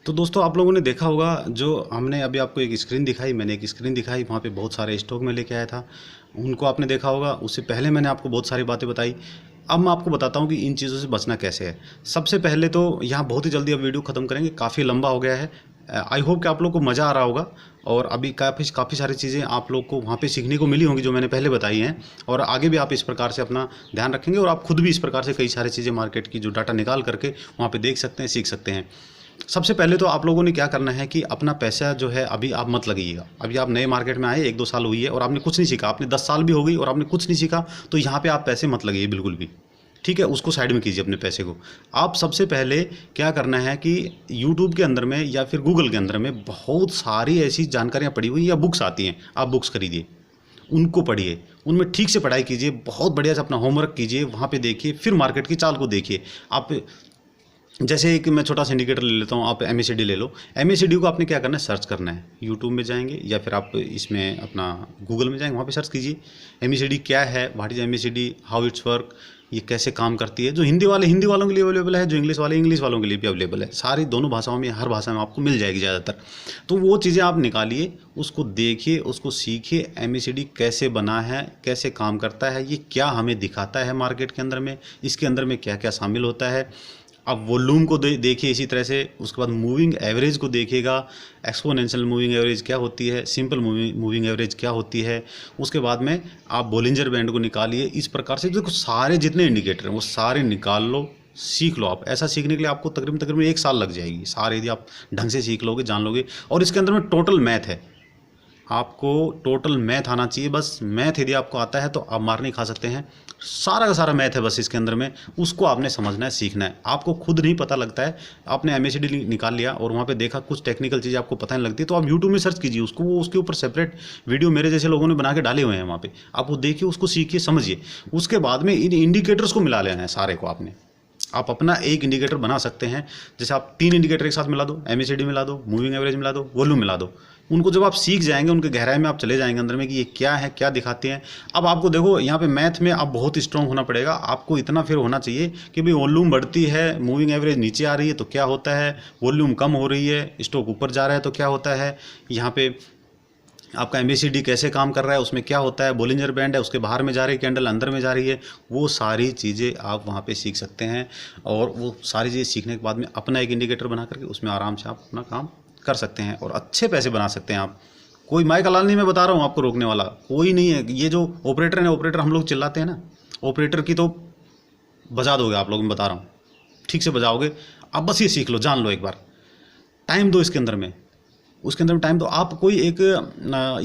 तो दोस्तों आप लोगों ने देखा होगा जो हमने अभी आपको एक स्क्रीन दिखाई, मैंने एक स्क्रीन दिखाई, वहाँ पे बहुत सारे स्टॉक में लेके आया था, उनको आपने देखा होगा। उससे पहले मैंने आपको बहुत सारी बातें बताई। अब मैं आपको बताता हूँ कि इन चीज़ों से बचना कैसे है। सबसे पहले तो यहाँ बहुत ही जल्दी अब वीडियो ख़त्म करेंगे, काफ़ी लंबा हो गया है। आई होप कि आप लोग को मज़ा आ रहा होगा और अभी काफ़ी सारी चीज़ें आप लोग को वहाँ पे सीखने को मिली होंगी जो मैंने पहले बताई हैं, और आगे भी आप इस प्रकार से अपना ध्यान रखेंगे और आप खुद भी इस प्रकार से कई सारी चीज़ें मार्केट की जो डाटा निकाल करके वहाँ पे देख सकते हैं, सीख सकते हैं। सबसे पहले तो आप लोगों ने क्या करना है कि अपना पैसा जो है अभी आप मत लगाइएगा। अभी आप नए मार्केट में आए, 1-2 साल हुई है और आपने कुछ नहीं सीखा, आपने 10 साल भी हो गई और आपने कुछ नहीं सीखा, तो यहाँ पे आप पैसे मत लगाइए बिल्कुल भी। ठीक है, उसको साइड में कीजिए अपने पैसे को। आप सबसे पहले क्या करना है कि यूट्यूब के अंदर में या फिर गूगल के अंदर में बहुत सारी ऐसी जानकारियाँ पड़ी हुई या बुक्स आती हैं, आप बुक्स खरीदिए, उनको पढ़िए, उनमें ठीक से पढ़ाई कीजिए, बहुत बढ़िया से अपना होमवर्क कीजिए, वहाँ पे देखिए, फिर मार्केट की चाल को देखिए। आप जैसे एक मैं छोटा सा इंडिकेटर ले लेता हूँ, आप MACD ले लो। MACD को आपने क्या करना है, सर्च करना है। यूट्यूब में जाएंगे या फिर आप इसमें अपना गूगल में जाएंगे, वहाँ पे सर्च कीजिए MACD क्या है, what is MACD, how it's work, ये कैसे काम करती है। जो हिंदी वालों के लिए अवेलेबल है, जो इंग्लिश वालों के लिए भी अवेलेबल है। सारी दोनों भाषाओं में, हर भाषा में आपको मिल जाएगी ज़्यादातर। तो वो चीज़ें आप निकालिए, उसको देखिए, उसको सीखिए। MACD कैसे बना है, कैसे काम करता है, ये क्या हमें दिखाता है मार्केट के अंदर में, इसके अंदर में क्या क्या शामिल होता है। अब वॉल्यूम को देखिए इसी तरह से। उसके बाद मूविंग एवरेज को देखिएगा, एक्सपोनेंशियल मूविंग एवरेज क्या होती है, सिंपल मूविंग एवरेज क्या होती है। उसके बाद में आप बोलिंजर बैंड को निकालिए। इस प्रकार से देखो सारे जितने इंडिकेटर हैं वो सारे निकाल लो, सीख लो। आप ऐसा सीखने के लिए आपको तकरीबन 1 साल लग जाएगी सारे, यदि आप ढंग से सीख लोगे, जान लोगे। और इसके अंदर में टोटल मैथ है, आपको टोटल मैथ आना चाहिए। बस मैथ यदि आपको आता है तो आप मार नहीं खा सकते हैं। सारा का सारा मैथ है बस इसके अंदर में, उसको आपने समझना है, सीखना है। आपको खुद नहीं पता लगता है, आपने MACD निकाल लिया और वहाँ पे देखा कुछ टेक्निकल चीज़ें आपको पता नहीं लगती, तो आप यूट्यूब में सर्च कीजिए उसको, वो उसके ऊपर सेपरेट वीडियो मेरे जैसे लोगों ने बना के डाले हुए हैं वहाँ पे, आप वो देखिए, उसको सीखिए, समझिए। उसके बाद में इन इंडिकेटर्स को मिला लेना है सारे को आपने। आप अपना एक इंडिकेटर बना सकते हैं। जैसे आप 3 इंडिकेटर एक साथ मिला दो, MACD मिला दो, मूविंग एवरेज मिला दो, वॉल्यूम मिला दो। उनको जब आप सीख जाएंगे, उनके गहराई में आप चले जाएंगे अंदर में कि ये क्या है, क्या दिखाते हैं। अब आपको देखो यहाँ पे मैथ में आप बहुत स्ट्रॉन्ग होना पड़ेगा। आपको इतना फिर होना चाहिए कि भाई वॉल्यूम बढ़ती है, मूविंग एवरेज नीचे आ रही है तो क्या होता है, वॉल्यूम कम हो रही है, स्टॉक ऊपर जा रहा है तो क्या होता है, यहाँ पे आपका MACD कैसे काम कर रहा है, उसमें क्या होता है, बोलिंजर बैंड है, उसके बाहर में जा रही है कैंडल, अंदर में जा रही है। वो सारी चीज़ें आप वहाँ पे सीख सकते हैं। और वो सारी चीज़ें सीखने के बाद में अपना एक इंडिकेटर बना करके उसमें आराम से आप अपना काम कर सकते हैं और अच्छे पैसे बना सकते हैं आप। कोई माइक अलाल नहीं मैं बता रहा हूँ, आपको रोकने वाला कोई नहीं है। ये जो ऑपरेटर है, ऑपरेटर हम लोग चिल्लाते हैं ना, ऑपरेटर की तो बजा दोगे आप लोग, मैं बता रहा हूँ, ठीक से बजाओगे। अब बस ये सीख लो, जान लो एक बार, टाइम दो इसके अंदर में, उसके अंदर में टाइम दो। आप कोई एक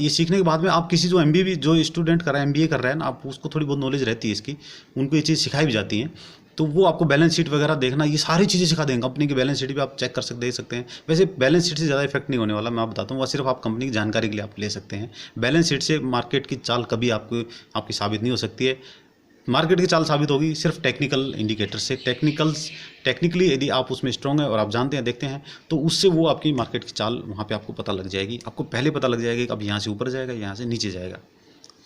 ये सीखने के बाद में आप किसी जो MBA जो स्टूडेंट कर रहा है, MBA कर रहा है ना, आप उसको थोड़ी बहुत नॉलेज रहती है इसकी, उनको ये चीज़ सिखाई भी जाती हैं, तो वो आपको बैलेंस शीट वगैरह देखना, ये सारी चीज़ें सिखा देंगे। कंपनी की बैलेंस शीट भी आप चेक कर सकते देख सकते हैं। वैसे बैलेंस शीट से ज़्यादा इफेक्ट नहीं होने वाला, मैं आप बताता हूँ, वह सिर्फ आप कंपनी की जानकारी के लिए आप ले सकते हैं। बैलेंस शीट से मार्केट की चाल कभी आपकी साबित नहीं हो सकती है। मार्केट की चाल साबित होगी सिर्फ टेक्निकल इंडिकेटर से। टेक्निकली यदि आप उसमें स्ट्रॉन्ग है और आप जानते हैं, देखते हैं, तो उससे वो आपकी मार्केट की चाल वहाँ पे आपको पता लग जाएगी। आपको पहले पता लग जाएगा कि अब यहाँ से ऊपर जाएगा, यहाँ से नीचे जाएगा।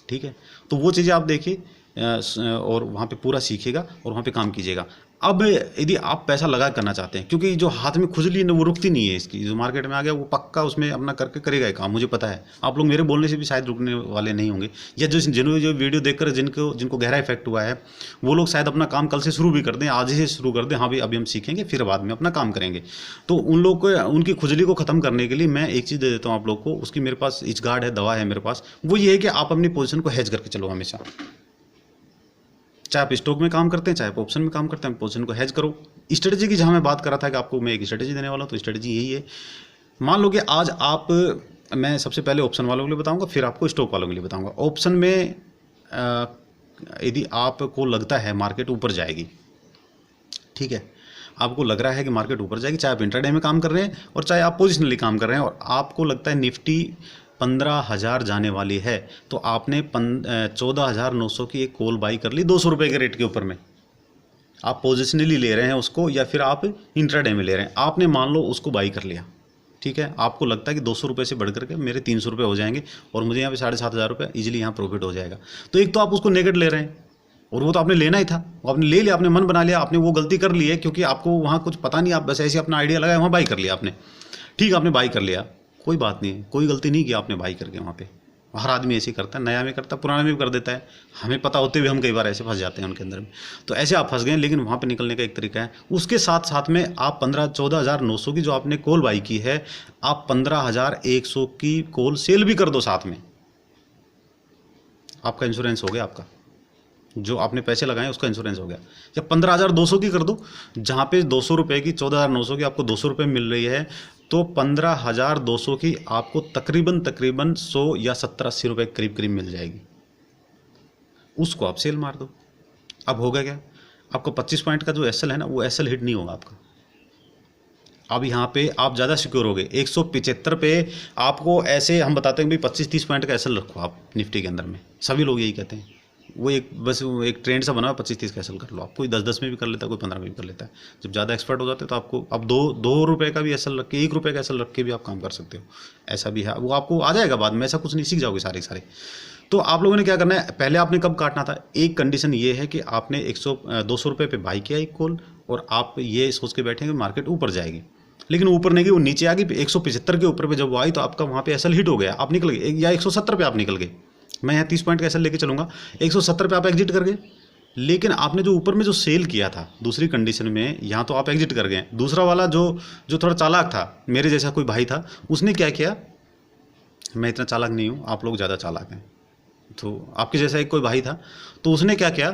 ठीक है, तो वो चीज़ें आप देखिए और वहाँ पे पूरा सीखिएगा और वहाँ पे काम कीजिएगा। अब यदि आप पैसा लगा करना चाहते हैं, क्योंकि जो हाथ में खुजली है ना वो रुकती नहीं है इसकी, जो मार्केट में आ गया वो पक्का उसमें अपना करके करेगा काम, मुझे पता है। आप लोग मेरे बोलने से भी शायद रुकने वाले नहीं होंगे, या जो वीडियो देखकर जिनको गहरा इफेक्ट हुआ है वो लोग शायद अपना काम कल से शुरू भी कर दें, आज ही से शुरू कर दें। हाँ भाई अभी हम सीखेंगे, फिर बाद में अपना काम करेंगे। तो उन लोग को उनकी खुजली को ख़त्म करने के लिए मैं एक चीज़ दे देता हूँ आप लोग को, उसकी मेरे पास इचगार्ड है, दवा है मेरे पास। वो ये है कि आप अपनी पोजीशन को हेज करके चलो हमेशा। चाहे आप स्टॉक में काम करते हैं, चाहे आप ऑप्शन में काम करते हैं, पोजीशन को हेज करो। स्ट्रेटजी की जहाँ मैं बात कर रहा था कि आपको मैं एक स्ट्रेटजी देने वाला हूँ, तो स्ट्रेटजी यही है। मान लो कि आज मैं सबसे पहले ऑप्शन वालों के लिए बताऊंगा, फिर आपको स्टॉक वालों के लिए बताऊंगा। ऑप्शन में यदि आपको लगता है मार्केट ऊपर जाएगी, ठीक है, आपको लग रहा है कि मार्केट ऊपर जाएगी, चाहे आप इंट्राडे में काम कर रहे हैं और चाहे आप पोजिशनली काम कर रहे हैं, और आपको लगता है निफ्टी 15,000 जाने वाली है, तो आपने 14,900 की एक कॉल बाई कर ली 200 रुपये के रेट के ऊपर में। आप पोजिशनली ले रहे हैं उसको या फिर आप इंट्राडे में ले रहे हैं, आपने मान लो उसको बाई कर लिया, ठीक है। आपको लगता है कि 200 रुपये से बढ़ करके मेरे 300 रुपये हो जाएंगे और मुझे यहाँ पे 7,500 रुपये ईजिली यहाँ प्रॉफिट हो जाएगा। तो एक तो आप उसको नेगेट ले रहे हैं, और वो तो आपने लेना ही था, वो आपने ले लिया, आपने मन बना लिया, आपने वो गलती कर ली है क्योंकि आपको वहाँ कुछ पता नहीं, आप बस ऐसे अपना आइडिया लगाया, वहाँ बाई कर लिया आपने। ठीक है, आपने बाई कर लिया, कोई बात नहीं, कोई गलती नहीं की आपने बाई करके वहाँ पे। हर आदमी ऐसे ही करता है, नया में करता है, पुराना में भी कर देता है, हमें पता होते हुए हम कई बार ऐसे फंस जाते हैं उनके अंदर में। तो ऐसे आप फंस गए, लेकिन वहाँ पे निकलने का एक तरीका है। उसके साथ साथ में आप 14,900 की जो आपने कॉल बाई की है, आप 15,100 की कॉल सेल भी कर दो साथ में, आपका इंश्योरेंस हो गया। आपका जो आपने पैसे लगाए उसका इंश्योरेंस हो गया। या 15,200 की कर दो, जहाँ पे 200 रुपये की, 14,900 की आपको 200 रुपये मिल रही है, तो 15,200 की आपको तकरीबन 100 या 70-80 रुपये करीब करीब मिल जाएगी। उसको आप सेल मार दो। अब होगा क्या, आपका 25 पॉइंट का जो एसएल है ना, वो एसएल हिट नहीं होगा आपका। अब यहाँ पे आप ज़्यादा सिक्योर हो गए। 175 पे आपको ऐसे हम बताते हैं कि भाई 25-30 पॉइंट का एसएल रखो आप निफ्टी के अंदर में, सभी लोग यही कहते हैं। वो एक बस एक ट्रेंड सा बना हुआ, 25-30 का एसएल कर लो आप। कोई 10-10 में भी कर लेता है, कोई 15 में भी कर लेता है। जब ज़्यादा एक्सपर्ट हो जाते हैं तो आपको अब 2 रुपये का भी एसएल रख के, 1 रुपये का एसएल रख के भी आप काम कर सकते हो। ऐसा भी है, वो आपको आ जाएगा बाद में, ऐसा कुछ नहीं, सीख जाओगे सारे सारे। तो आप लोगों ने क्या करना है, पहले आपने कब काटना था, एक कंडीशन ये है कि आपने 200 रुपये पे बाई किया एक कॉल, और आप ये सोच के बैठे कि मार्केट ऊपर जाएगी, लेकिन ऊपर नहीं गई, वो नीचे आ गई। 175 के ऊपर पे जब वो आई तो आपका वहाँ पे एसएल हिट हो गया, आप निकल गए। या 170 पे आप निकल गए, मैं यहाँ 30 पॉइंट का एसएल लेके चलूँगा, 170 पे आप एग्जिट कर गए। लेकिन आपने जो ऊपर में जो सेल किया था दूसरी कंडीशन में, यहाँ तो आप एग्जिट कर गए। दूसरा वाला जो थोड़ा चालाक था, मेरे जैसा कोई भाई था, उसने क्या किया, मैं इतना चालाक नहीं हूँ, आप लोग ज़्यादा चालाक हैं, तो आपके जैसा एक कोई भाई था, तो उसने क्या किया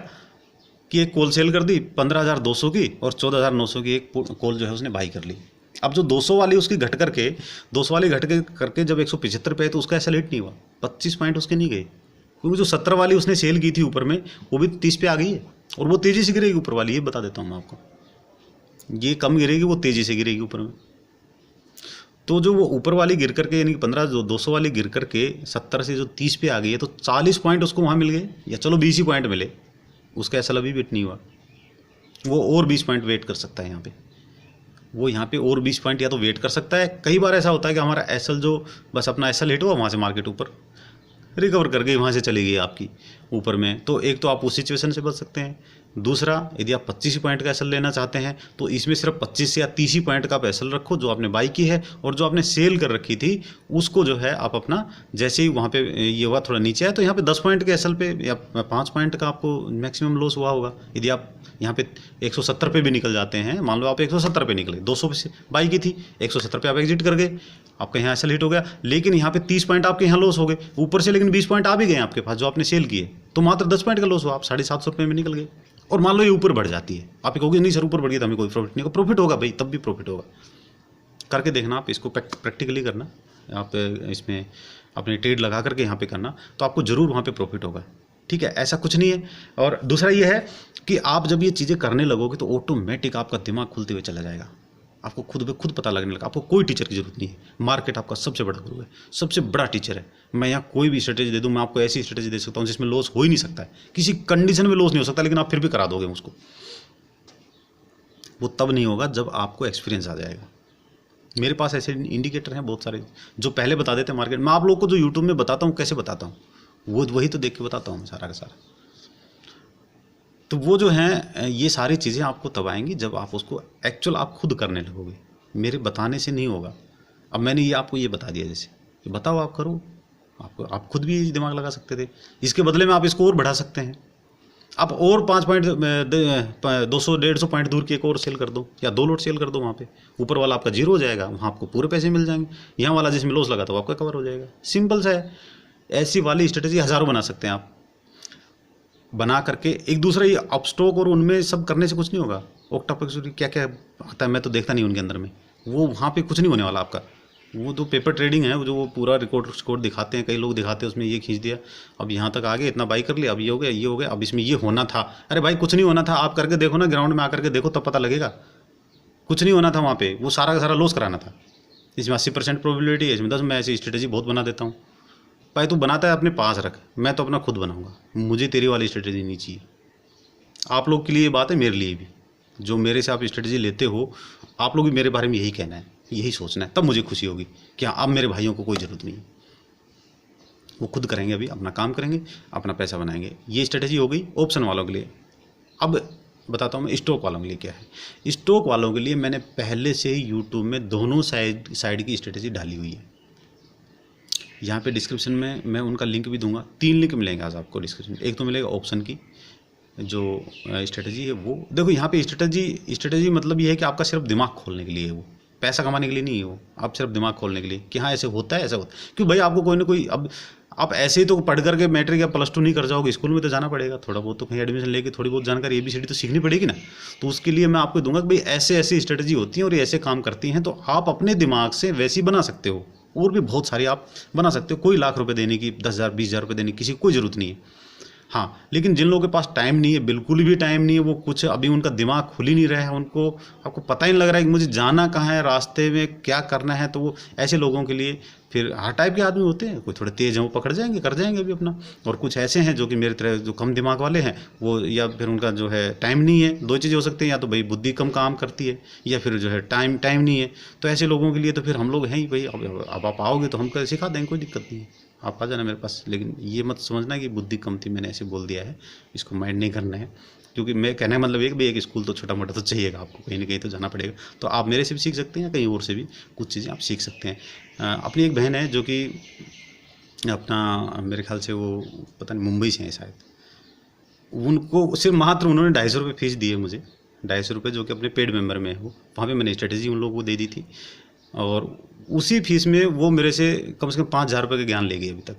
कि एक कॉल सेल कर दी 15,200 की, और 14,900 की एक कॉल जो है उसने बाई कर ली। अब जो 200 वाली उसकी घट करके, 200 वाली घट करके जब 175 पे है तो उसका ऐसा लेट नहीं हुआ, 25 पॉइंट उसके नहीं गए, क्योंकि जो 70 वाली उसने सेल की थी ऊपर में, वो भी 30 पे आ गई है, और वो तेज़ी से गिरेगी ऊपर वाली, ये बता देता हूँ मैं आपको। ये कम गिरेगी, वो तेज़ी से गिरेगी ऊपर में। तो जो वो ऊपर वाली गिर करके, यानी कि 200 वाली गिर करके 70 से जो 30 पे आ गई है, तो 40 पॉइंट उसको वहाँ मिल गए, या चलो 20 ही पॉइंट मिले, उसका ऐसा अभी वेट नहीं हुआ। वो और 20 पॉइंट वेट कर सकता है यहाँ पे, वो यहाँ पे और 20 पॉइंट या तो वेट कर सकता है। कई बार ऐसा होता है कि हमारा एसएल जो बस अपना एसएल हिट हुआ, वहाँ से मार्केट ऊपर रिकवर कर गई, वहाँ से चली गई आपकी ऊपर में, तो एक तो आप उस सिचुएशन से बच सकते हैं। दूसरा, यदि आप 25 पॉइंट का एसएल लेना चाहते हैं तो इसमें सिर्फ 25 या 30 पॉइंट का आप एसएल रखो, जो आपने बाई की है, और जो आपने सेल कर रखी थी उसको जो है आप अपना, जैसे ही वहाँ पे ये हुआ थोड़ा नीचे है, तो यहाँ पे 10 पॉइंट के एसएल पे या 5 पॉइंट का आपको मैक्सिमम लॉस हुआ होगा। यदि आप यहाँ पे 170 पे भी निकल जाते हैं, मान लो आप 170 पे निकले, 200 पे से बाई की थी, 170 पे आप एग्जिट कर गए, आपका यहाँ एसएल हिट हो गया, लेकिन यहाँ पे 30 पॉइंट आपके यहाँ लॉस हो गए ऊपर से, लेकिन 20 पॉइंट आ भी गए आपके पास जो आपने सेल किए, तो मात्र 10 पॉइंट का लॉस हुआ, आप 750 रुपये में निकल गए। और मान लो ये ऊपर बढ़ जाती है, आप कहोगे नहीं सर ऊपर बढ़ गई तो हमें कोई प्रॉफिट नहीं होगा, प्रॉफिट होगा भाई, तब भी प्रॉफिट होगा। करके देखना आप, इसको प्रैक्टिकली करना आप, इसमें अपने ट्रेड लगा करके यहाँ पे करना, तो आपको ज़रूर वहाँ पे प्रॉफिट होगा। ठीक है, ऐसा कुछ नहीं है। और दूसरा ये है कि आप जब ये चीज़ें करने लगोगे तो ऑटोमेटिक आपका दिमाग खुलते हुए चला जाएगा, आपको खुद पता लगने लगा, आपको कोई टीचर की जरूरत नहीं है। मार्केट आपका सबसे बड़ा गुरु है, सबसे बड़ा टीचर है। मैं यहाँ कोई भी स्ट्रेटेजी दे दूँ, मैं आपको ऐसी स्ट्रेटेजी दे सकता हूँ जिसमें लॉस हो ही नहीं सकता है, किसी कंडीशन में लॉस नहीं हो सकता, लेकिन आप फिर भी करा दोगे उसको। वो तब नहीं होगा जब आपको एक्सपीरियंस आ जाएगा। मेरे पास ऐसे इंडिकेटर हैं बहुत सारे जो पहले बता देते हैं मार्केट। मैं आप लोग को जो यूट्यूब में बताता हूँ, कैसे बताता हूँ, वो वही तो देख के बताता हूँ मैं सारा का सारा। तो वो जो हैं, ये सारी चीज़ें आपको तब आएंगी जब आप उसको एक्चुअल आप खुद करने लगोगे, मेरे बताने से नहीं होगा। अब मैंने ये आपको ये बता दिया, जैसे कि बताओ आप करो, आप खुद भी दिमाग लगा सकते थे, इसके बदले में आप इसको और बढ़ा सकते हैं। आप और 5 पॉइंट 200-150 पॉइंट दूर की एक और सेल कर दो, या 2 लोट सेल कर दो, वहाँ पे ऊपर वाला आपका जीरो हो जाएगा, वहाँ आपको पूरे पैसे मिल जाएंगे। यहाँ वाला जिसमें लॉस लगा था वो आपका कवर हो जाएगा। सिंपल सा है, ऐसी वाली स्ट्रेटेजी हज़ारों बना सकते हैं आप। बना करके एक दूसरा ये अपस्टॉक और उनमें सब करने से कुछ नहीं होगा। ऑक्टापक्स क्या क्या आता है मैं तो देखता नहीं उनके अंदर में, वो वहाँ पे कुछ नहीं होने वाला आपका। वो तो पेपर ट्रेडिंग है, जो वो पूरा रिकॉर्ड दिखाते हैं, कई लोग दिखाते हैं, उसमें ये खींच दिया, अब यहाँ तक आ गए, इतना बाई कर लिया, अब ये हो गया, ये हो गया, अब इसमें ये होना था। अरे भाई कुछ नहीं होना था, आप करके देखो ना, ग्राउंड में आकर के देखो तब पता लगेगा। कुछ नहीं होना था वहाँ पे, वो सारा का सारा लॉस कराना था। इसमें 80% प्रोबेबिलिटी है, इसमें 10। मैं ऐसी स्ट्रेटेजी बहुत बना देता हूँ। भाई तू बनाता है अपने पास रख, मैं तो अपना खुद बनाऊंगा, मुझे तेरी वाली स्ट्रेटेजी नहीं चाहिए। आप लोग के लिए ये बात है, मेरे लिए भी, जो मेरे से आप स्ट्रेटेजी लेते हो, आप लोग भी मेरे बारे में यही कहना है, यही सोचना है, तब मुझे खुशी होगी कि हाँ अब मेरे भाइयों को कोई ज़रूरत नहीं है। वो खुद करेंगे, अभी अपना काम करेंगे, अपना पैसा बनाएंगे। ये स्ट्रेटजी हो गई ऑप्शन वालों के लिए। अब बताता हूँ मैं स्टॉक वालों के लिए क्या है। स्टॉक वालों के लिए मैंने पहले से ही यूट्यूब में दोनों साइड की स्ट्रेटजी डाली हुई है। यहाँ पे डिस्क्रिप्शन में मैं उनका लिंक भी दूंगा। 3 लिंक मिलेंगे आज आपको डिस्क्रिप्शन में। एक तो मिलेगा ऑप्शन की जो स्ट्रेटजी है वो। देखो यहाँ पे स्ट्रेटजी मतलब ये है कि आपका सिर्फ दिमाग खोलने के लिए है, वो पैसा कमाने के लिए नहीं है, वो आप सिर्फ दिमाग खोलने के लिए कि हाँ ऐसे होता है, ऐसा होता है। क्यों भाई, आपको कोई ना कोई, अब आप ऐसे ही तो पढ़ करके मैट्रिक या +2 नहीं कर जाओगे, स्कूल में तो जाना पड़ेगा, थोड़ा बहुत तो कहीं एडमिशन लेके थोड़ी बहुत जानकारी ABCD तो सीखनी पड़ेगी ना। तो उसके लिए मैं आपको दूंगा कि भाई ऐसे ऐसी स्ट्रेटजी होती हैं और ये ऐसे काम करती हैं, तो आप अपने दिमाग से वैसी बना सकते हो। और भी बहुत सारी आप बना सकते हो। कोई लाख रुपए देने की, 10,000 20,000 रुपये देने की किसी को कोई ज़रूरत नहीं है। हाँ, लेकिन जिन लोगों के पास टाइम नहीं है, बिल्कुल भी टाइम नहीं है, वो कुछ अभी उनका दिमाग खुल ही नहीं रहा है, उनको आपको पता ही नहीं लग रहा है कि मुझे जाना कहाँ है, रास्ते में क्या करना है, तो वो ऐसे लोगों के लिए फिर हर टाइप के आदमी होते हैं। कोई थोड़े तेज हैं, वो पकड़ जाएंगे, कर जाएंगे अभी अपना। और कुछ ऐसे हैं जो कि मेरे तरह जो कम दिमाग वाले हैं, वो या फिर उनका जो है टाइम नहीं है। 2 चीज़ें हो सकती हैं, या तो भाई बुद्धि कम काम करती है, या फिर जो है टाइम नहीं है। तो ऐसे लोगों के लिए तो फिर हम लोग हैं ही भाई। अब आप आओगे तो हम सिखा देंगे, कोई दिक्कत नहीं है, आप आ जाना मेरे पास। लेकिन ये मत समझना कि बुद्धि कम थी, मैंने ऐसे बोल दिया है, इसको माइंड नहीं करना है। क्योंकि मैं कहने का मतलब ये कि भाई एक स्कूल तो छोटा मोटा तो चाहिएगा, आपको कहीं ना कहीं तो जाना पड़ेगा। तो आप मेरे से भी सीख सकते हैं, कहीं और से भी कुछ चीज़ें आप सीख सकते हैं। अपनी एक बहन है जो कि अपना, मेरे ख्याल से वो पता नहीं मुंबई से हैं शायद, उनको सिर्फ मात्र उन्होंने 250 रुपये फीस दी है मुझे, 250 रुपये, जो कि अपने पेड मेंबर में है वो। वहाँ पे मैंने स्ट्रेटजी उन लोगों को दे दी थी, और उसी फीस में वो मेरे से कम 5,000 रुपये का ज्ञान ले गई अभी तक।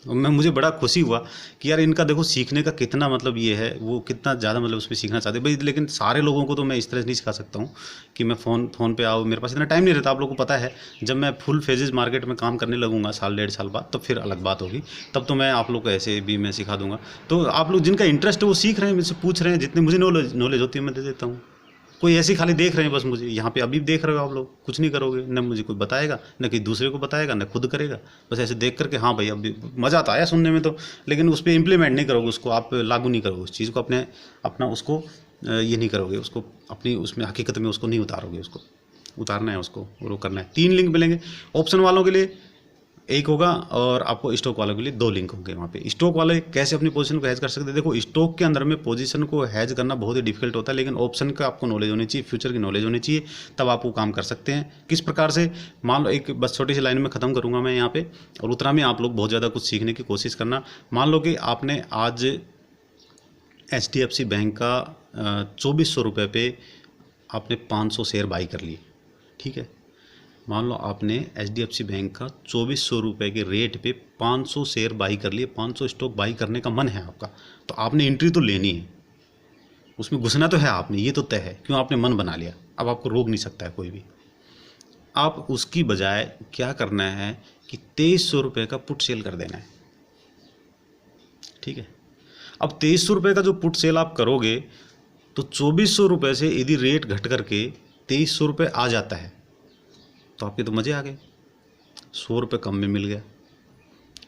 और मुझे बड़ा खुशी हुआ कि यार इनका देखो सीखने का कितना मतलब ये है, वो कितना ज़्यादा मतलब उसमें सीखना चाहते हैं भाई। लेकिन सारे लोगों को तो मैं इस तरह से नहीं सिखा सकता हूँ कि मैं फ़ोन पे आओ, मेरे पास इतना टाइम नहीं रहता, आप लोगों को पता है। जब मैं फुल फेजेस मार्केट में काम करने लगूंगा 1.5 साल बाद, तो फिर अलग बात होगी, तब तो मैं आप लोग को ऐसे भी मैं सिखा दूंगा। तो आप लोग जिनका इंटरेस्ट है वो सीख रहे हैं, मुझसे पूछ रहे हैं, जितनी मुझे नॉलेज होती है मैं दे देता हूँ। कोई ऐसे खाली देख रहे हैं बस मुझे, यहाँ पे अभी देख रहे हो आप लोग, कुछ नहीं करोगे, न मुझे कोई बताएगा, न किसी दूसरे को बताएगा, न खुद करेगा। बस ऐसे देख करके हाँ भाई अभी मज़ा तो आया सुनने में तो, लेकिन उस पर इम्प्लीमेंट नहीं करोगे, उसको आप लागू नहीं करोगे, उस चीज़ को अपना उसको ये नहीं करोगे, उसको अपनी उसमें हकीकत में उसको नहीं उतारोगे, उसको उतारना है, उसको वो करना है। 3 लिंक मिलेंगे ऑप्शन वालों के लिए, एक होगा, और आपको स्टॉक वालों के लिए 2 लिंक होंगे वहाँ पे। स्टॉक वाले कैसे अपनी पोजीशन को हैज कर सकते हैं। देखो स्टॉक के अंदर में पोजीशन को हैज करना बहुत ही डिफिकल्ट होता है, लेकिन ऑप्शन का आपको नॉलेज होनी चाहिए, फ्यूचर की नॉलेज होनी चाहिए, तब आप वो काम कर सकते हैं। किस प्रकार से, मान लो एक बस छोटी सी लाइन में ख़त्म करूँगा मैं यहाँ पे, और उतना में आप लोग बहुत ज़्यादा कुछ सीखने की कोशिश करना। मान लो कि आपने आज HDFC बैंक का 2400 रुपये पे आपने 500 शेयर बाई कर लिए, ठीक है। मान लो आपने HDFC बैंक का 2400 रुपये के रेट पे 500 शेयर बाई कर लिए, 500 स्टॉक बाई करने का मन है आपका, तो आपने एंट्री तो लेनी है, उसमें घुसना तो है आपने, ये तो तय है। क्यों, आपने मन बना लिया, अब आपको रोक नहीं सकता है कोई भी। आप उसकी बजाय क्या करना है कि 2300 रुपये का पुट सेल कर देना है, ठीक है। अब 2300 रुपये का जो पुट सेल आप करोगे, तो 2400 रुपये से यदि रेट घट करके 2300 रुपये आ जाता है, तो आपके तो मज़े आ गए, 100 रुपये कम में मिल गया।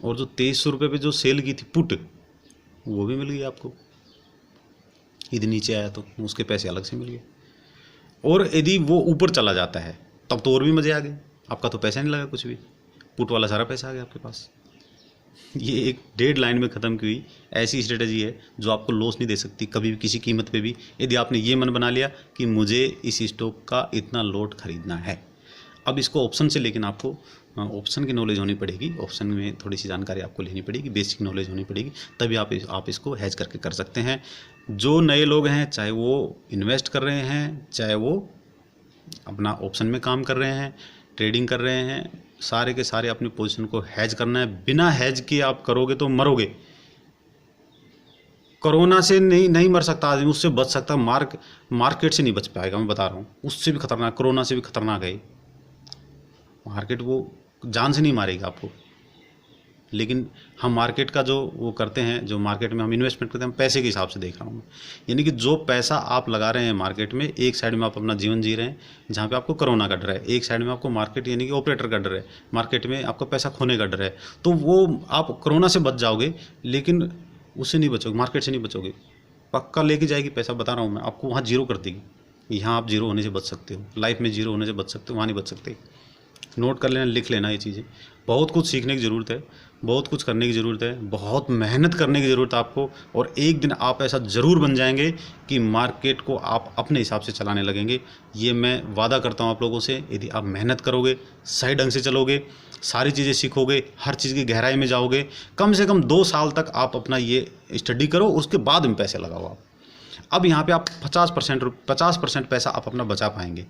और जो 2300 रुपये पे जो सेल की थी पुट, वो भी मिल गई आपको। यदि नीचे आया तो उसके पैसे अलग से मिल गए। और यदि वो ऊपर चला जाता है तब तो और भी मज़े आ गए, आपका तो पैसा नहीं लगा कुछ भी, पुट वाला सारा पैसा आ गया आपके पास। ये एक डेढ़ लाइन में ख़त्म की हुई ऐसी स्ट्रेटजी है जो आपको लॉस नहीं दे सकती कभी भी, किसी कीमत पे भी। यदि आपने ये मन बना लिया कि मुझे इस स्टॉक का इतना लॉट खरीदना है। अब इसको ऑप्शन से, लेकिन आपको ऑप्शन की नॉलेज होनी पड़ेगी, ऑप्शन में थोड़ी सी जानकारी आपको लेनी पड़ेगी, बेसिक नॉलेज होनी पड़ेगी, तभी आप इसको हैज करके कर सकते हैं। जो नए लोग हैं, चाहे वो इन्वेस्ट कर रहे हैं, चाहे वो अपना ऑप्शन में काम कर रहे हैं, ट्रेडिंग कर रहे हैं, सारे के सारे अपनी पोजीशन को हैज करना है। बिना हैज के आप करोगे तो मरोगे। कोरोना से नहीं मर सकता आदमी, उससे बच सकता, मार्केट से नहीं बच पाएगा, मैं बता रहा हूँ। उससे भी खतरनाक, कोरोना से भी खतरनाक है मार्केट। वो जान से नहीं मारेगा आपको, लेकिन हम मार्केट का जो वो करते हैं, जो मार्केट में हम इन्वेस्टमेंट करते हैं, हम पैसे के हिसाब से देख रहा हूँ मैं। यानी कि जो पैसा आप लगा रहे हैं मार्केट में, एक साइड में आप अपना जीवन जी रहे हैं जहाँ पे आपको कोरोना का डर है, एक साइड में आपको मार्केट यानी कि ऑपरेटर का डर है, मार्केट में आपका पैसा खोने का डर है। तो वो आप कोरोना से बच जाओगे, लेकिन उससे नहीं बचोगे, मार्केट से नहीं बचोगे। पक्का लेके जाएगी पैसा, बता रहा हूँ मैं आपको, वहाँ जीरो कर देगी। यहाँ आप जीरो होने से बच सकते हो, लाइफ में जीरो होने से बच सकते हो, वहाँ नहीं बच सकते। नोट कर लेना, लिख लेना ये चीज़ें। बहुत कुछ सीखने की ज़रूरत है, बहुत कुछ करने की ज़रूरत है, बहुत मेहनत करने की ज़रूरत है आपको। और एक दिन आप ऐसा ज़रूर बन जाएंगे कि मार्केट को आप अपने हिसाब से चलाने लगेंगे। ये मैं वादा करता हूँ आप लोगों से। यदि आप मेहनत करोगे, सही ढंग से चलोगे, सारी चीज़ें सीखोगे, हर चीज़ की गहराई में जाओगे, कम से कम 2 साल तक आप अपना ये स्टडी करो, उसके बाद में पैसे लगाओ आप। अब यहाँ पे आप 50% पैसा आप अपना बचा पाएंगे।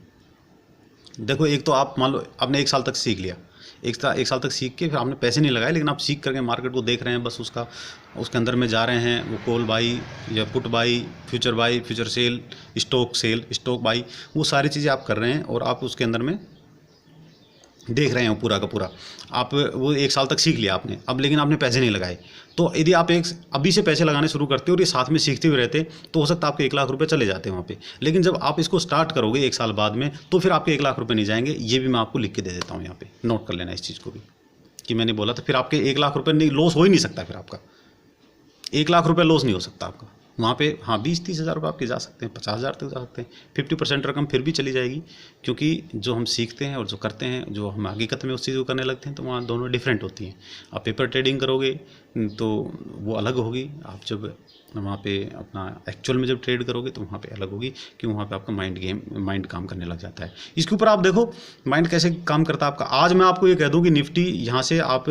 देखो, एक तो आप मान लो आपने 1 साल तक सीख लिया, एक साल तक सीख के फिर आपने पैसे नहीं लगाए, लेकिन आप सीख करके मार्केट को देख रहे हैं, बस उसके अंदर में जा रहे हैं। वो कॉल बाई या put by, future cell, stock by, वो सारी चीज़ें आप कर रहे हैं और आप उसके अंदर में देख रहे हैं पूरा का पूरा। आप वो 1 साल तक सीख लिया आपने, अब लेकिन आपने पैसे नहीं लगाए। तो यदि आप अभी से पैसे लगाने शुरू करते और ये साथ में सीखते हुए रहते, तो हो सकता है आपके 1 लाख रुपए चले जाते हैं वहाँ पे। लेकिन जब आप इसको स्टार्ट करोगे 1 साल बाद में, तो फिर आपके 1 लाख रुपए नहीं जाएंगे। ये भी मैं आपको लिख के दे देता हूँ यहाँ पे, नोट कर लेना इस चीज़ को भी कि मैंने बोला था। फिर आपके 1 लाख रुपये नहीं, लॉस हो ही नहीं सकता। फिर आपका 1 लाख रुपये लॉस नहीं हो सकता आपका वहाँ पे। हाँ, 20-30 हज़ार रुपये आपके जा सकते हैं, 50 हज़ार तक जा सकते हैं। 50% रकम फिर भी चली जाएगी, क्योंकि जो हम सीखते हैं और जो करते हैं, जो हम हकीकत में उस चीज़ को करने लगते हैं, तो वहाँ दोनों डिफरेंट होती हैं। आप पेपर ट्रेडिंग करोगे तो वो अलग होगी, आप जब वहाँ पे अपना एक्चुअल में जब ट्रेड करोगे तो वहाँ पे अलग होगी, कि वहाँ पे आपका माइंड काम करने लग जाता है। इसके ऊपर आप देखो माइंड कैसे काम करता है आपका। आज मैं आपको ये कह दूँ कि निफ्टी यहाँ से आप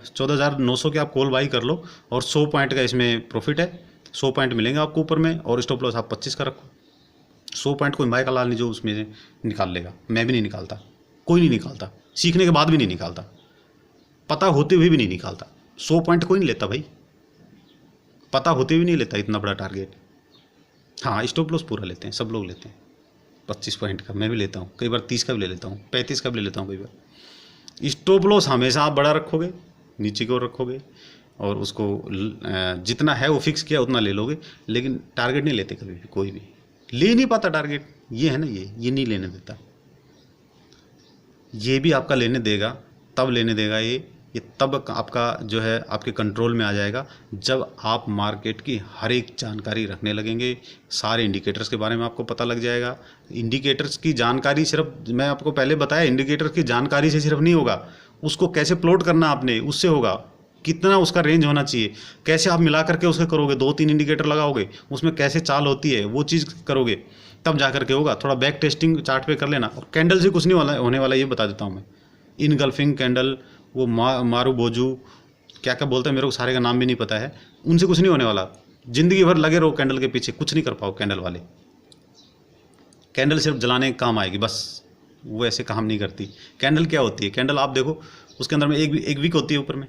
14,900 के आप कॉल बाई कर लो और 100 पॉइंट का इसमें प्रॉफिट है, 100 पॉइंट मिलेंगे आपको ऊपर में, और स्टॉप लॉस आप 25 का रखो। 100 पॉइंट कोई माय का लाल नहीं जो उसमें से निकाल लेगा, मैं भी नहीं निकालता, कोई नहीं निकालता, सीखने के बाद भी नहीं निकालता, पता होते हुए भी नहीं निकालता। 100 पॉइंट कोई नहीं लेता भाई, पता होते हुए नहीं लेता इतना बड़ा टारगेट। हाँ, स्टॉप लॉस पूरा लेते हैं, सब लोग लेते हैं 25 पॉइंट का, मैं भी लेता हूँ, कई बार 30 का भी ले लेता हूँ, 35 का भी ले लेता हूँ कई बार। स्टॉप लॉस हमेशा आप बड़ा रखोगे, नीचे की ओर रखोगे, और उसको जितना है वो फिक्स किया उतना ले लोगे, लेकिन टारगेट नहीं लेते कभी भी, कोई भी ले नहीं पाता टारगेट। ये है ना, ये नहीं लेने देता। ये भी आपका लेने देगा, तब लेने देगा ये तब आपका जो है आपके कंट्रोल में आ जाएगा, जब आप मार्केट की हर एक जानकारी रखने लगेंगे। सारे इंडिकेटर्स के बारे में आपको पता लग जाएगा। इंडिकेटर्स की जानकारी सिर्फ, मैं आपको पहले बताया, इंडिकेटर्स की जानकारी से सिर्फ नहीं होगा, उसको कैसे प्लॉट करना आपने, उससे होगा। कितना उसका रेंज होना चाहिए, कैसे आप मिला करके उसके करोगे, 2-3 इंडिकेटर लगाओगे, उसमें कैसे चाल होती है, वो चीज़ करोगे, तब जा करके होगा। थोड़ा बैक टेस्टिंग चार्ट पे कर लेना। और कैंडल से कुछ नहीं होने वाला, ये बता देता हूँ मैं। इनगल्फिंग कैंडल, वो मारू बोजू, क्या क्या बोलते हैं, मेरे को सारे का नाम भी नहीं पता है, उनसे कुछ नहीं होने वाला। ज़िंदगी भर लगे रहो कैंडल के पीछे, कुछ नहीं कर पाओ कैंडल वाले। कैंडल सिर्फ जलाने का काम आएगी बस, वो ऐसे काम नहीं करती। कैंडल क्या होती है, कैंडल आप देखो, उसके अंदर में एक वीक होती है ऊपर में,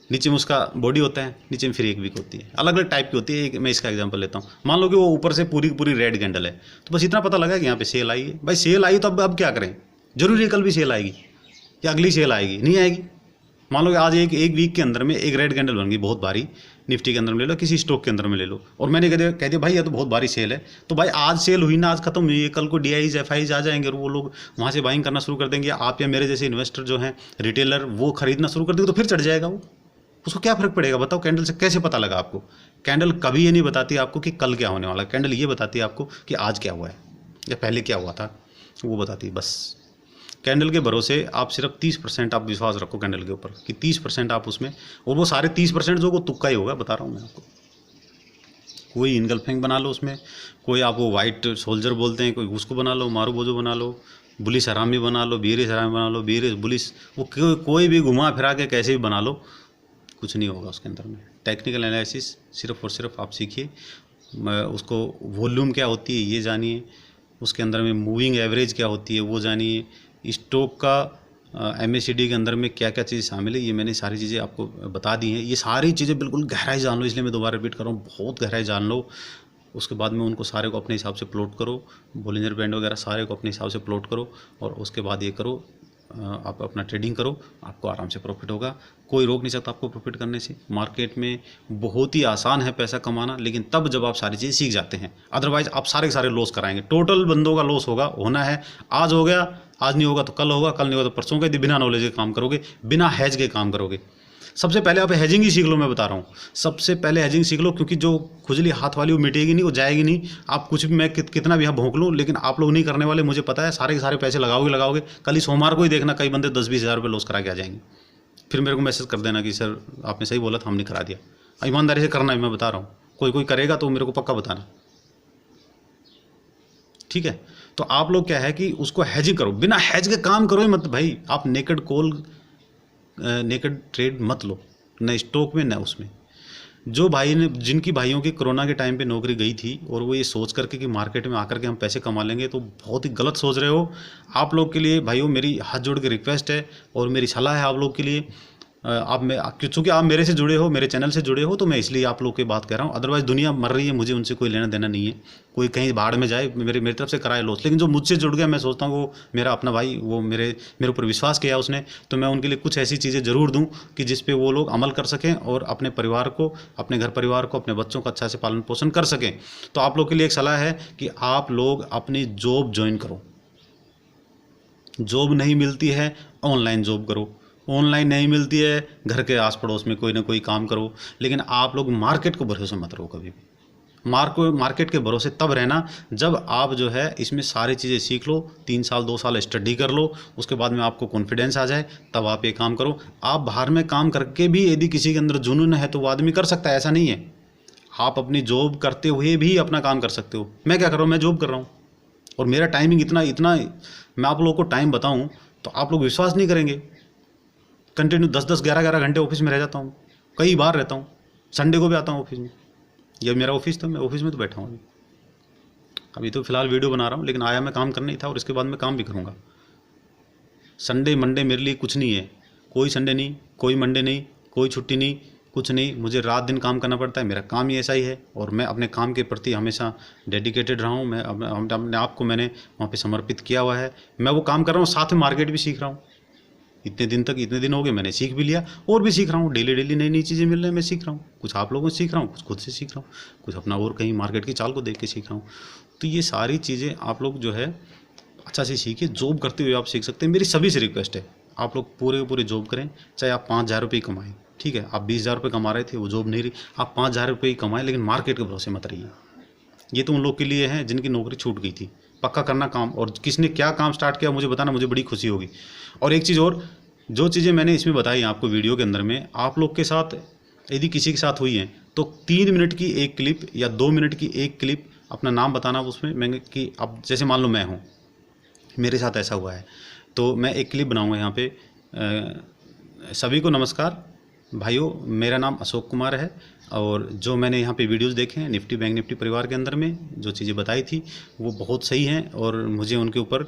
नीचे में उसका बॉडी होता है, नीचे में फिर एक वीक होती है, अलग अलग टाइप की होती है। मैं इसका एग्जांपल लेता हूँ। मान लो कि वो ऊपर से पूरी पूरी रेड कैंडल है, तो बस इतना पता लगा कि यहाँ पे सेल आई है। भाई सेल आई तो अब क्या करें, जरूरी है कल भी सेल आएगी या अगली सेल आएगी, नहीं आएगी। मान लो कि आज एक वीक के अंदर में एक रेड कैंडल बन गई बहुत भारी, निफ्टी के अंदर में ले लो, किसी स्टॉक के अंदर में ले लो, और मैंने कह दिया भाई ये तो बहुत भारी सेल है, तो भाई आज सेल हुई ना, आज खत्म हुई है, कल को DIs FIs आ जाएंगे और वो लोग वहाँ से बाइंग करना शुरू कर देंगे। आप या मेरे जैसे इन्वेस्टर जो हैं, रिटेलर, वो खरीदना शुरू कर देंगे, तो फिर चढ़ जाएगा वो। उसको क्या फ़र्क पड़ेगा बताओ। कैंडल से कैसे पता लगा आपको? कैंडल कभी ये नहीं बताती आपको कि कल क्या होने वाला है। कैंडल ये बताती है आपको कि आज क्या हुआ है या पहले क्या हुआ था, वो बताती है बस। कैंडल के भरोसे आप सिर्फ 30% आप विश्वास रखो कैंडल के ऊपर, कि 30% आप उसमें, और वो सारे 30% जो वो तुक्का ही होगा, बता रहा हूँ मैं आपको। कोई इनगल्फिंग बना लो उसमें, कोई आप वो वाइट सोल्जर बोलते हैं, कोई उसको बना लो, मारू बोझो बना लो, बुलिस हरामी बना लो, बीरिस हरामी बना लो, बीरिस बुलिस, वो कोई भी घुमा फिरा के कैसे भी बना लो, कुछ नहीं होगा उसके अंदर में। टेक्निकल एनालिसिस सिर्फ और सिर्फ आप सीखिए, उसको वॉल्यूम क्या होती है ये जानिए, उसके अंदर में मूविंग एवरेज क्या होती है वो जानिए, स्टॉक का MACD के अंदर में क्या क्या चीज़ शामिल है, ये मैंने सारी चीज़ें आपको बता दी हैं। ये सारी चीज़ें बिल्कुल गहराई जान लो, इसलिए मैं दोबारा रिपीट कर रहा हूँ, बहुत गहराई जान लो। उसके बाद में उनको सारे को अपने हिसाब से प्लॉट करो, बोलिंजर बैंड वगैरह सारे को अपने हिसाब से प्लॉट करो, और उसके बाद ये करो, आप अपना ट्रेडिंग करो, आपको आराम से प्रॉफिट होगा। कोई रोक नहीं सकता आपको प्रॉफिट करने से। मार्केट में बहुत ही आसान है पैसा कमाना, लेकिन तब जब आप सारी चीज़ें सीख जाते हैं, अदरवाइज आप सारे के सारे लॉस कराएंगे। टोटल बंदों का लॉस होना है। आज हो गया, आज नहीं होगा तो कल होगा, कल नहीं होगा तो परसों के, बिना नॉलेज के काम करोगे, बिना हैज के काम करोगे। सबसे पहले आप हेजिंग ही सीख लो, मैं बता रहा हूँ, सबसे पहले हेजिंग सीख लो, क्योंकि जो खुजली हाथ वाली वो मिटेगी नहीं, वो जाएगी नहीं। आप कुछ भी, मैं कितना भी यहाँ भोंक लूँ, लेकिन आप लोग नहीं करने वाले, मुझे पता है। सारे के सारे पैसे लगाओगे। कल ही सोमवार को ही देखना कई बंदे 10-20 हज़ार रुपये लॉस करा के आ जाएंगे। फिर मेरे को मैसेज कर देना कि सर आपने सही बोला था, हमने करा दिया। ईमानदारी से करना है, मैं बता रहा हूँ। कोई करेगा तो मेरे को पक्का बताना, ठीक है। तो आप लोग क्या है कि उसको हैजिंग करो, बिना हैज के काम करो ही मत भाई। आप नेकेड ट्रेड मत लो, न स्टॉक में न उसमें। जो भाई ने, जिनकी भाइयों की कोरोना के टाइम पे नौकरी गई थी और वो ये सोच करके कि मार्केट में आकर के हम पैसे कमा लेंगे, तो बहुत ही गलत सोच रहे हो। आप लोग के लिए भाइयों मेरी हाथ जोड़ के रिक्वेस्ट है और मेरी सलाह है आप लोग के लिए। चूँकि आप मेरे से जुड़े हो, मेरे चैनल से जुड़े हो, तो मैं इसलिए आप लोग की बात कह रहा हूँ। अदरवाइज़ दुनिया मर रही है, मुझे उनसे कोई लेना देना नहीं है। कोई कहीं बाढ़ में जाए, मेरी तरफ से कराए लॉस, लेकिन जो मुझसे जुड़ गया, मैं सोचता हूँ वो मेरा अपना भाई, वो मेरे ऊपर विश्वास किया उसने, तो मैं उनके लिए कुछ ऐसी चीज़ें ज़रूर दूँ कि जिस पे वो लोग अमल कर सकें और अपने परिवार को, अपने घर परिवार को, अपने बच्चों का अच्छा से पालन पोषण कर सकें। तो आप लोग के लिए एक सलाह है कि आप लोग अपनी जॉब ज्वाइन करो। जॉब नहीं मिलती है, ऑनलाइन जॉब करो। ऑनलाइन नहीं मिलती है, घर के आस पड़ोस में कोई ना कोई काम करो। लेकिन आप लोग मार्केट को भरोसे मत रहो कभी भी। मार्केट के भरोसे तब रहना जब आप जो है इसमें सारी चीज़ें सीख लो, 3 साल 2 साल स्टडी कर लो, उसके बाद में आपको कॉन्फिडेंस आ जाए, तब आप ये काम करो। आप बाहर में काम करके भी यदि किसी के अंदर जुनून है तो वो आदमी कर सकता है, ऐसा नहीं है। आप अपनी जॉब करते हुए भी अपना काम कर सकते हो। मैं क्या कर रहा हूँ, मैं जॉब कर रहा हूँ और मेरा टाइमिंग इतना मैं आप लोगों को टाइम बताऊँ तो आप लोग विश्वास नहीं करेंगे। कंटिन्यू 10-10 11-11 घंटे ऑफिस में रह जाता हूँ, कई बार रहता हूँ। संडे को भी आता हूँ ऑफिस में। ये मेरा ऑफिस था, मैं ऑफिस में तो बैठा हूँ अभी तो फिलहाल वीडियो बना रहा हूँ, लेकिन आया मैं काम करना ही था और इसके बाद मैं काम भी करूँगा। संडे मंडे मेरे लिए कुछ नहीं है, कोई संडे नहीं, कोई मंडे नहीं, कोई छुट्टी नहीं, कुछ नहीं। मुझे रात दिन काम करना पड़ता है, मेरा काम ही ऐसा ही है और मैं अपने काम के प्रति हमेशा डेडिकेटेड रहा हूँ। मैं अपने आप को मैंने वहाँ पे समर्पित किया हुआ है। मैं वो काम कर रहा हूँ, साथ में मार्केट भी सीख रहा हूँ। इतने दिन हो गए, मैंने सीख भी लिया और भी सीख रहा हूँ। डेली नई चीज़ें मिल रही हैं, मैं सीख रहा हूँ। कुछ आप लोगों से सीख रहा हूँ, कुछ खुद से सीख रहा हूँ, कुछ अपना और कहीं मार्केट की चाल को देख के सीख रहा हूँ। तो ये सारी चीज़ें आप लोग जो है अच्छा से सीखिए। जॉब करते हुए आप सीख सकते हैं। मेरी सभी से रिक्वेस्ट है, आप लोग पूरे जॉब करें, चाहे आप 5,000 रुपये कमाएँ, ठीक है। आप 20,000 रुपये कमा रहे थे, वो जॉब नहीं रही, आप 5,000 रुपये ही कमाएँ, लेकिन मार्केट के भरोसे मत रहिए। ये तो उन लोग के लिए हैं जिनकी नौकरी छूट गई थी। पक्का करना काम, और किसने क्या काम स्टार्ट किया मुझे बताना, मुझे बड़ी खुशी होगी। और एक चीज़ और, जो चीज़ें मैंने इसमें बताई आपको वीडियो के अंदर में, आप लोग के साथ यदि किसी के साथ हुई हैं तो 3 मिनट की एक क्लिप या 2 मिनट की एक क्लिप अपना नाम बताना उसमें। मैं कि अब जैसे मान लो मैं हूँ, मेरे साथ ऐसा हुआ है, तो मैं एक क्लिप बनाऊँगा यहाँ पे। सभी को नमस्कार भाइयों, मेरा नाम अशोक कुमार है और जो मैंने यहाँ पे वीडियोस देखे हैं निफ्टी बैंक निफ्टी परिवार के अंदर में जो चीज़ें बताई थी वो बहुत सही हैं और मुझे उनके ऊपर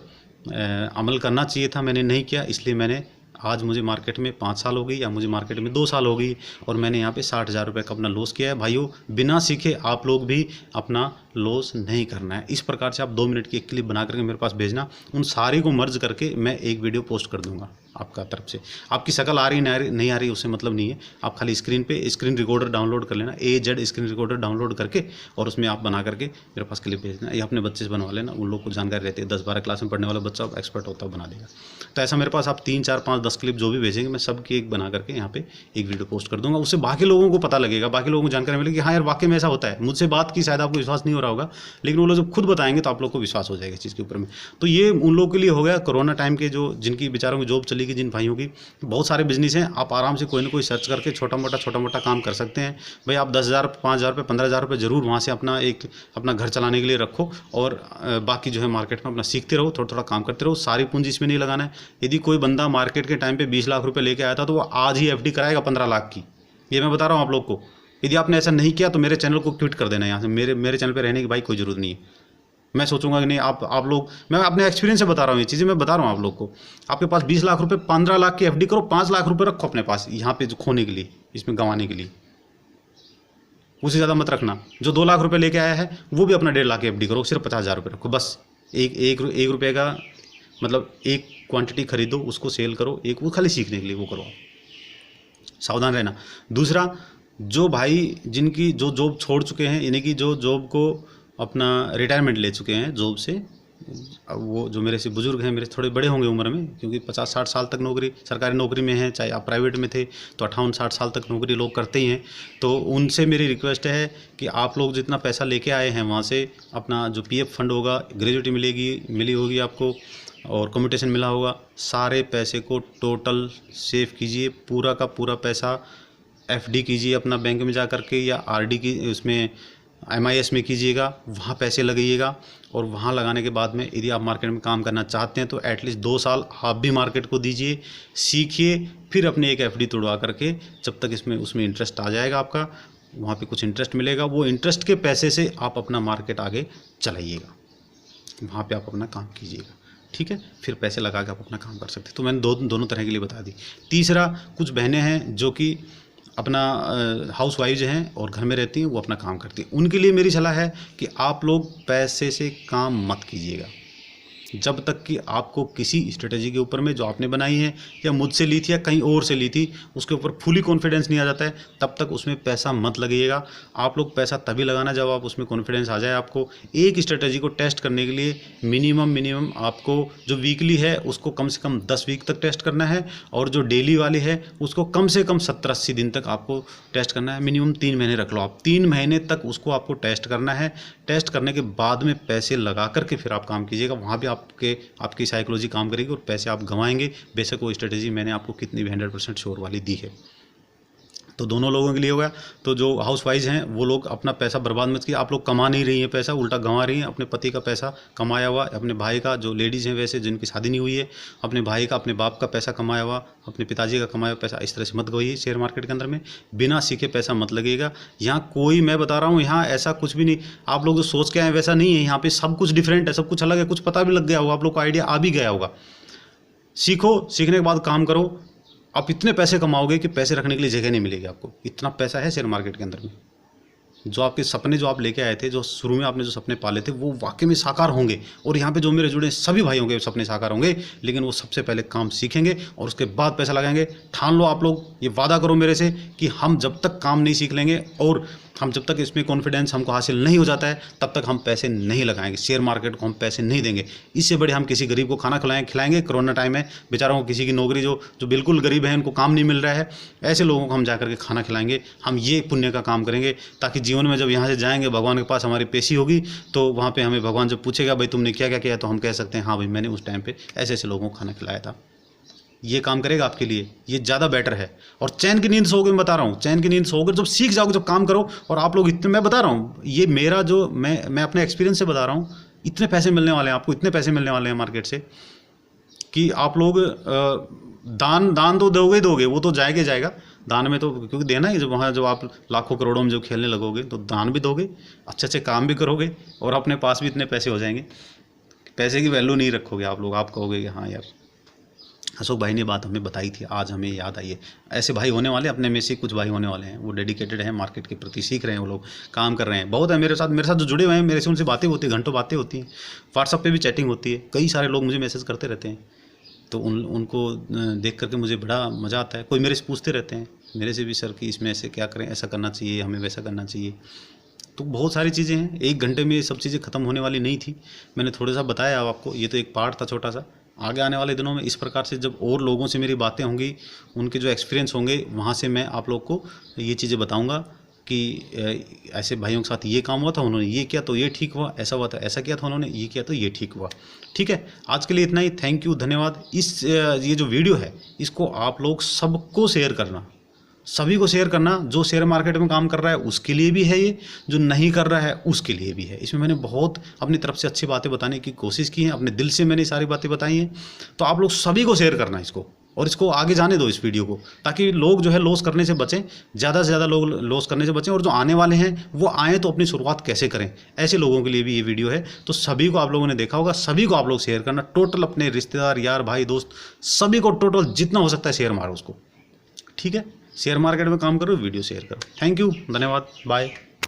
अमल करना चाहिए था, मैंने नहीं किया। इसलिए मैंने आज मुझे मार्केट में 5 साल हो गई या मुझे मार्केट में 2 साल हो गई और मैंने यहाँ पे 60,000 रुपये का अपना लॉस किया है। भाइयों, बिना सीखे आप लोग भी अपना लॉस नहीं करना है। इस प्रकार से आप 2 मिनट की एक क्लिप बना करके मेरे पास भेजना, उन सारी को मर्ज करके मैं एक वीडियो पोस्ट कर दूंगा आपका तरफ से। आपकी शक्ल आ रही नहीं आ रही उससे मतलब नहीं है, आप खाली स्क्रीन रिकॉर्डर डाउनलोड कर लेना, AZ स्क्रीन रिकॉर्डर डाउनलोड करके और उसमें आप बना करके मेरे पास क्लिप भेजना। ये अपने बच्चे से बनवा लेना, उन लोग को जानकारी रहती है। 10-12 क्लास में पढ़ने वाला बच्चा एक्सपर्ट होता है, बना देगा। तो ऐसा मेरे पास आप 3 4 5 10 क्लिप जो भी भेजेंगे मैं सब की एक बना करके यहाँ पे एक वीडियो पोस्ट कर दूंगा। उससे बाकी लोगों को पता लगेगा, बाकी लोगों को जानकारी मिलेगी, हाँ यार वाकई में ऐसा होता है। मुझसे बात की शायद आपको विश्वास नहीं हो रहा होगा, लेकिन वो लोग जब खुद बताएंगे तो आप लोग को विश्वास हो जाएगा इस चीज़ के ऊपर में। तो ये उन लोगों के लिए हो गया कोरोना टाइम के, जो जिनकी बेचारों की जॉब चली गई, जिन भाइयों की। बहुत सारे बिजनेस हैं, आप आराम से कोई ना कोई सर्च करके छोटा मोटा काम कर सकते हैं। भाई आप 10,000 5,000 रुपये 15,000 रुपये जरूर वहाँ से अपना घर चलाने के लिए रखो और बाकी जो है मार्केट में अपना सीखते रहो, थोड़ा काम करते रहो। सारी पूंजी इसमें नहीं लगाना है। यदि कोई बंदा मार्केट के टाइम पे 20 लाख रुपए लेके आया था तो वो आज ही FD कराएगा 15 लाख की, ये मैं बता रहा हूँ आप लोग को। यदि आपने ऐसा नहीं किया तो मेरे चैनल को क्विट कर देना यहाँ से। मेरे चैनल पे रहने की भाई कोई ज़रूरत नहीं है। मैं सोचूंगा कि नहीं आप लोग, मैं अपने एक्सपीरियंस से बता रहा हूँ, ये चीज़ें मैं बता रहा हूँ आप लोग को। आपके पास 20 लाख रुपए 15 लाख की FD करो, 5 लाख रुपए रखो अपने पास यहाँ पे जो खोने के लिए, इसमें गंवाने के लिए। उससे ज़्यादा मत रखना। जो 2 लाख रुपए लेके आया है वो भी अपना 1.5 लाख की FD करो, सिर्फ 50,000 रुपये रखो बस। एक रुपये का मतलब एक क्वांटिटी खरीदो, उसको सेल करो, एक वो खाली सीखने के लिए वो करो। सावधान रहना। दूसरा, जो भाई जिनकी जो जॉब छोड़ चुके हैं, यानी कि जो जॉब को अपना रिटायरमेंट ले चुके हैं जॉब से, अब वो जो मेरे से बुज़ुर्ग हैं, मेरे थोड़े बड़े होंगे उम्र में, क्योंकि 50-60 साल तक नौकरी, सरकारी नौकरी में हैं, चाहे आप प्राइवेट में थे तो 58-60 साल तक नौकरी लोग करते ही हैं। तो उनसे मेरी रिक्वेस्ट है कि आप लोग जितना पैसा लेके आए हैं वहाँ से अपना जो पीएफ फंड होगा, ग्रेजुइटी मिली होगी आपको और कम्यूटेशन मिला होगा, सारे पैसे को टोटल सेव कीजिए। पूरा का पूरा पैसा एफडी कीजिए अपना बैंक में जा करके, या आरडी की उसमें MIS में कीजिएगा, वहाँ पैसे लगाइएगा। और वहाँ लगाने के बाद में यदि आप मार्केट में काम करना चाहते हैं तो एटलीस्ट 2 साल आप भी मार्केट को दीजिए, सीखिए, फिर अपनी एक एफडी तोड़वा करके, जब तक उसमें इंटरेस्ट आ जाएगा आपका, वहाँ पे कुछ इंटरेस्ट मिलेगा, वो इंटरेस्ट के पैसे से आप अपना मार्केट आगे चलाइएगा, वहाँ पे आप अपना काम कीजिएगा, ठीक है। फिर पैसे लगा के आप अपना काम कर सकते हैं। तो मैंने दोनों तरह के लिए बता दी। तीसरा, कुछ बहनें हैं जो कि अपना हाउस वाइफ हैं और घर में रहती हैं, वो अपना काम करती हैं, उनके लिए मेरी सलाह है कि आप लोग पैसे से काम मत कीजिएगा जब तक कि आपको किसी स्ट्रेटजी के ऊपर में जो आपने बनाई है या मुझसे ली थी या कहीं और से ली थी उसके ऊपर फुली कॉन्फिडेंस नहीं आ जाता है, तब तक उसमें पैसा मत लगाइएगा। आप लोग पैसा तभी लगाना जब आप उसमें कॉन्फिडेंस आ जाए। आपको एक स्ट्रेटजी को टेस्ट करने के लिए मिनिमम आपको जो वीकली है उसको कम से कम 10 वीक तक टेस्ट करना है, और जो डेली वाली है उसको कम से कम 70-80 दिन तक आपको टेस्ट करना है। मिनिमम 3 महीने रख लो आप, 3 महीने तक उसको आपको टेस्ट करना है। टेस्ट करने के बाद में पैसे लगा करके फिर आप काम कीजिएगा, वहाँ भी आपकी साइकोलॉजी काम करेगी और पैसे आप गंवाएंगे। बेशक वो स्ट्रेटजी मैंने आपको कितनी भी 100% श्योर वाली दी है। तो दोनों लोगों के लिए हो गया। तो जो हाउस वाइज हैं वो लोग अपना पैसा बर्बाद मत कीजिए। आप लोग कमा नहीं रही हैं पैसा, उल्टा गंवा रही हैं अपने पति का पैसा कमाया हुआ, अपने भाई का, जो लेडीज़ हैं वैसे जिनकी शादी नहीं हुई है, अपने भाई का, अपने बाप का पैसा कमाया हुआ, अपने पिताजी का कमाया हुआ पैसा इस तरह से मत गवाइए शेयर मार्केट के अंदर में। बिना सीखे पैसा मत लगेगा। यहाँ कोई, मैं बता रहा हूँ, यहाँ ऐसा कुछ भी नहीं, आप लोग जो सोच के आए वैसा नहीं है। यहाँ पे सब कुछ डिफरेंट है, सब कुछ अलग है। कुछ पता भी लग गया होगा, आप लोग को आइडिया आ भी गया होगा। सीखो, सीखने के बाद काम करो। आप इतने पैसे कमाओगे कि पैसे रखने के लिए जगह नहीं मिलेगी आपको। इतना पैसा है शेयर मार्केट के अंदर में। जो आपके सपने जो आप लेके आए थे, जो शुरू में आपने जो सपने पाले थे, वो वाकई में साकार होंगे। और यहाँ पे जो मेरे जुड़े सभी भाइयों के सपने साकार होंगे, लेकिन वो सबसे पहले काम सीखेंगे और उसके बाद पैसा लगाएंगे। ठान लो आप लोग, ये वादा करो मेरे से कि हम जब तक काम नहीं सीख लेंगे और हम जब तक इसमें कॉन्फिडेंस हमको हासिल नहीं हो जाता है, तब तक हम पैसे नहीं लगाएंगे। शेयर मार्केट को हम पैसे नहीं देंगे। इससे बड़े हम किसी गरीब को खाना खिलाएंगे। कोरोना टाइम है, बेचारों को, किसी की नौकरी जो बिल्कुल गरीब है, उनको काम नहीं मिल रहा है, ऐसे लोगों को हम जा करके खाना खिलाएंगे। हम ये पुण्य का काम करेंगे ताकि जीवन में जब यहाँ से जाएंगे, भगवान के पास हमारी पेशी होगी, तो वहाँ पे हमें भगवान जब पूछेगा भाई तुमने क्या क्या किया, तो हम कह सकते हैं हाँ भाई मैंने उस टाइम पे ऐसे ऐसे लोगों को खाना खिलाया था। ये काम करेगा आपके लिए, ये ज़्यादा बेटर है। और चैन की नींद सोओगे, मैं बता रहा हूँ, चैन की नींद सोओगे, जब सीख जाओगे, जब काम करो। और आप लोग इतने, मैं बता रहा हूँ, ये मेरा जो मैं अपने एक्सपीरियंस से बता रहा हूँ, इतने पैसे मिलने वाले हैं आपको, इतने पैसे मिलने वाले हैं मार्केट से कि आप लोग दान तो दोगे, वो तो जाएगा दान में, तो क्योंकि देना ही, जब वहाँ जब आप लाखों करोड़ों में जब खेलने लगोगे तो दान भी दोगे, अच्छे काम भी करोगे और अपने पास भी इतने पैसे हो जाएंगे। पैसे की वैल्यू नहीं रखोगे आप लोग। आप कहोगे कि हाँ यार, अशोक भाई ने बात हमें बताई थी, आज हमें याद आई है। ऐसे भाई होने वाले, अपने में से कुछ भाई होने वाले हैं, वो डेडिकेटेड हैं, मार्केट के प्रति सीख रहे हैं, वो लोग काम कर रहे हैं। बहुत है मेरे साथ जो जुड़े हुए हैं, मेरे से उनसे बातें होती हैं, घंटों बातें होती हैं, व्हाट्सअप पे भी चैटिंग होती है। कई सारे लोग मुझे मैसेज करते रहते हैं, तो उनको देख करके मुझे बड़ा मज़ा आता है। कोई मेरे से पूछते रहते हैं, मेरे से भी, सर कि इसमें ऐसे क्या करें, ऐसा करना चाहिए, हमें वैसा करना चाहिए। तो बहुत सारी चीज़ें हैं, 1 घंटे में ये सब चीज़ें ख़त्म होने वाली नहीं थी। मैंने थोड़ा सा बताया आपको, ये तो एक पार्ट था छोटा सा। आगे आने वाले दिनों में इस प्रकार से जब और लोगों से मेरी बातें होंगी, उनके जो एक्सपीरियंस होंगे, वहाँ से मैं आप लोग को ये चीज़ें बताऊँगा कि ऐसे भाइयों के साथ ये काम हुआ था, उन्होंने ये किया तो ये ठीक हुआ, ऐसा हुआ था, ऐसा किया था उन्होंने, ये किया तो ये ठीक हुआ। ठीक है, आज के लिए इतना ही। थैंक यू, धन्यवाद। ये जो वीडियो है, इसको आप लोग सबको शेयर करना, सभी को शेयर करना। जो शेयर मार्केट में काम कर रहा है उसके लिए भी है ये, जो नहीं कर रहा है उसके लिए भी है। इसमें मैंने बहुत अपनी तरफ से अच्छी बातें बताने की कोशिश की है, अपने दिल से मैंने सारी बातें बताई हैं। तो आप लोग सभी को शेयर करना इसको, और इसको आगे जाने दो इस वीडियो को, ताकि लोग जो है लॉस करने से बचें, ज़्यादा से ज़्यादा लोग लॉस करने से बचें, और जो आने वाले हैं वो आएँ तो अपनी शुरुआत कैसे करें, ऐसे लोगों के लिए भी ये वीडियो है। तो सभी को, आप लोगों ने देखा होगा, सभी को आप लोग शेयर करना। टोटल अपने रिश्तेदार, यार, भाई, दोस्त, सभी को टोटल जितना हो सकता है शेयर मारो उसको। ठीक है, शेयर मार्केट में काम करो, वीडियो शेयर करो। थैंक यू, धन्यवाद, बाय।